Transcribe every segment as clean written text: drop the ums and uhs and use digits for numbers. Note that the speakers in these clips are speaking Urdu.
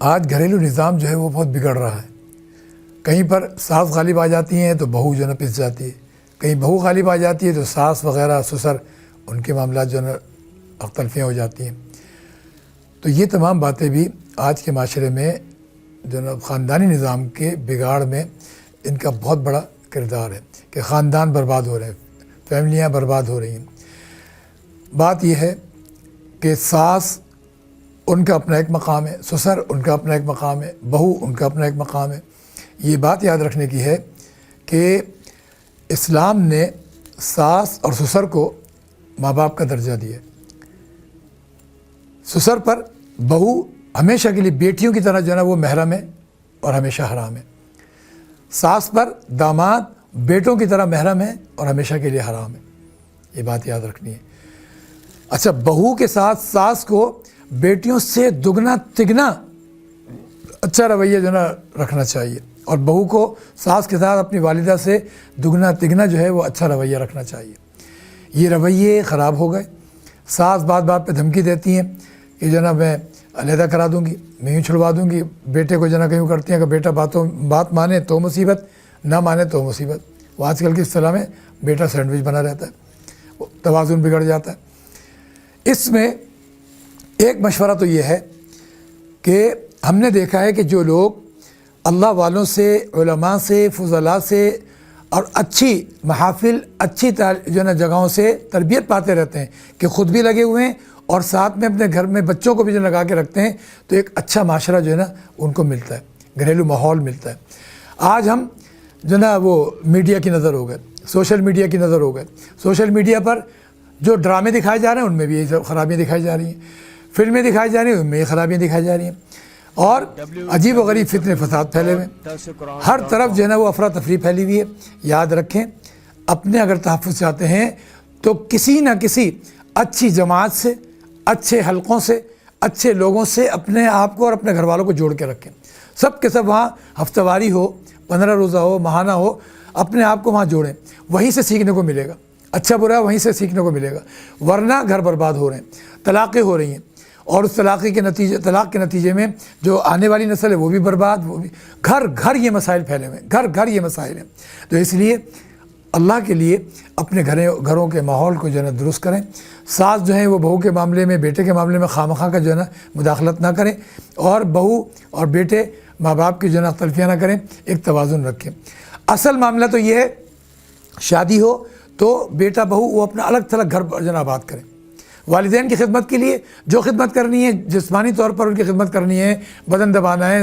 آج گھریلو نظام جو ہے وہ بہت بگڑ رہا ہے. کہیں پر ساس غالب آ جاتی ہیں تو بہو جو ہے نا پس جاتی ہے، کہیں بہو غالب آ جاتی ہے تو ساس وغیرہ سسر ان کے معاملات جو ہے نا اختلافیاں ہو جاتی ہیں. تو یہ تمام باتیں بھی آج کے معاشرے میں جو نا خاندانی نظام کے بگاڑ میں ان کا بہت بڑا کردار ہے کہ خاندان برباد ہو رہے ہیں، فیملیاں برباد ہو رہی ہیں. بات یہ ہے کہ ساس ان کا اپنا ایک مقام ہے، سسر ان کا اپنا ایک مقام ہے، بہو ان کا اپنا ایک مقام ہے. یہ بات یاد رکھنے کی ہے کہ اسلام نے ساس اور سسر کو ماں باپ کا درجہ دیا. سسر پر بہو ہمیشہ کے لیے بیٹیوں کی طرح جو ہے نا وہ محرم ہے اور ہمیشہ حرام ہے. ساس پر داماد بیٹوں کی طرح محرم ہے اور ہمیشہ کے لیے حرام ہے. یہ بات یاد رکھنی ہے. اچھا، بہو کے ساتھ ساس کو بیٹیوں سے دگنا تگنا اچھا رویہ جو ہے نا رکھنا چاہیے، اور بہو کو ساس کے ساتھ اپنی والدہ سے دگنا تگنا جو ہے وہ اچھا رویہ رکھنا چاہیے. یہ رویے خراب ہو گئے. ساس بات بات پہ دھمکی دیتی ہیں کہ جو ہے نا میں علیحدہ کرا دوں گی، میں یوں چھڑوا دوں گی. بیٹے کو جو ہے نا کیوں کرتی ہیں کہ بیٹا بات مانے تو مصیبت، نہ مانے تو مصیبت. وہ آج کل کی اصطلاح میں بیٹا سینڈوچ بنا رہتا ہے، توازن بگڑ جاتا ہے. اس میں ایک مشورہ تو یہ ہے کہ ہم نے دیکھا ہے کہ جو لوگ اللہ والوں سے، علماء سے، فضلاء سے اور اچھی محافل، اچھی جو ہے نا جگہوں سے تربیت پاتے رہتے ہیں کہ خود بھی لگے ہوئے ہیں اور ساتھ میں اپنے گھر میں بچوں کو بھی جو لگا کے رکھتے ہیں، تو ایک اچھا معاشرہ جو ہے نا ان کو ملتا ہے، گھریلو ماحول ملتا ہے. آج ہم جو ہے نا وہ میڈیا کی نظر ہو گئے، سوشل میڈیا کی نظر ہو گئے. سوشل میڈیا پر جو ڈرامے دکھائے جا رہے ہیں ان میں بھی یہی خرابیاں دکھائی جا رہی ہیں، فلمیں دکھائی جا رہی ہیں ان میں یہ خرابیاں دکھائی جا رہی ہیں، اور عجیب و غریب فتنے فساد پھیلے ہوئے ہیں. ہر طرف جو ہے نا وہ افراتفری پھیلی ہوئی ہے. یاد رکھیں، اپنے اگر تحفظ چاہتے ہیں تو کسی نہ کسی اچھی جماعت سے، اچھے حلقوں سے، اچھے لوگوں سے اپنے آپ کو اور اپنے گھر والوں کو جوڑ کے رکھیں. سب کے سب وہاں ہفتہ واری ہو، 15 روزہ ہو، ماہانہ ہو، اپنے آپ کو وہاں جوڑیں. وہیں سے سیکھنے کو ملے گا، اچھا برا وہیں سے سیکھنے کو ملے گا. ورنہ گھر برباد ہو رہے ہیں، طلاقیں ہو رہی ہیں، اور اس طلاق کے نتیجے میں جو آنے والی نسل ہے وہ بھی برباد، وہ بھی گھر گھر یہ مسائل پھیلے ہوئے ہیں، گھر گھر یہ مسائل ہیں. تو اس لیے اللہ کے لیے اپنے گھروں کے ماحول کو جو ہے نا درست کریں. ساس جو ہیں وہ بہو کے معاملے میں، بیٹے کے معاملے میں خواہ کا جو ہے نا مداخلت نہ کریں، اور بہو اور بیٹے ماں باپ کی جو ہے نا اختلافیاں نہ کریں، ایک توازن رکھیں. اصل معاملہ تو یہ ہے، شادی ہو تو بیٹا بہو وہ اپنا الگ تھلگ گھر جو ہے نا آباد کریں. والدین کی خدمت کے لیے جو خدمت کرنی ہے، جسمانی طور پر ان کی خدمت کرنی ہے، بدن دبانا ہے،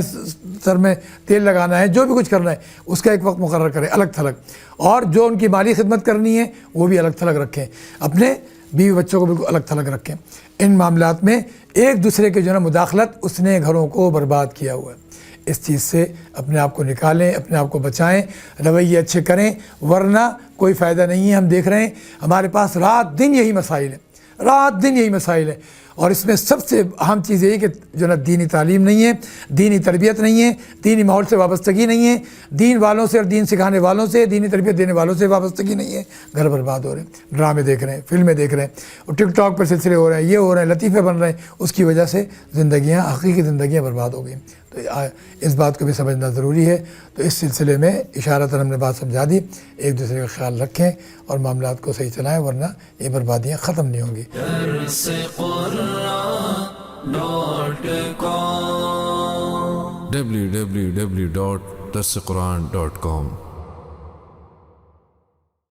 سر میں تیل لگانا ہے، جو بھی کچھ کرنا ہے اس کا ایک وقت مقرر کریں الگ تھلگ. اور جو ان کی مالی خدمت کرنی ہے وہ بھی الگ تھلگ رکھیں. اپنے بیوی بچوں کو بالکل الگ تھلگ رکھیں. ان معاملات میں ایک دوسرے کے جو ہے نا مداخلت اس نے گھروں کو برباد کیا ہوا ہے. اس چیز سے اپنے آپ کو نکالیں، اپنے آپ کو بچائیں، رویے اچھے کریں، ورنہ کوئی فائدہ نہیں ہے. ہم دیکھ رہے ہیں ہمارے پاس رات دن یہی مسائل ہیں، رات دن یہی مسائل ہیں. اور اس میں سب سے اہم چیز یہی کہ جو نا دینی تعلیم نہیں ہے، دینی تربیت نہیں ہے، دینی ماحول سے وابستگی نہیں ہے، دین والوں سے اور دین سکھانے والوں سے، دینی تربیت دینے والوں سے وابستگی نہیں ہے. گھر برباد ہو رہے ہیں، ڈرامے دیکھ رہے ہیں، فلمیں دیکھ رہے ہیں، اور ٹک ٹاک پر سلسلے ہو رہے ہیں، یہ ہو رہے ہیں، لطیفے بن رہے ہیں. اس کی وجہ سے زندگیاں، حقیقی زندگیاں برباد ہو گئی. تو اس بات کو بھی سمجھنا ضروری ہے. تو اس سلسلے میں اشارتاً ہم نے بات سمجھا دی. ایک دوسرے کا خیال رکھیں اور معاملات کو صحیح چلائیں، ورنہ یہ بربادیاں ختم نہیں ہوں گی. www.darsequran.com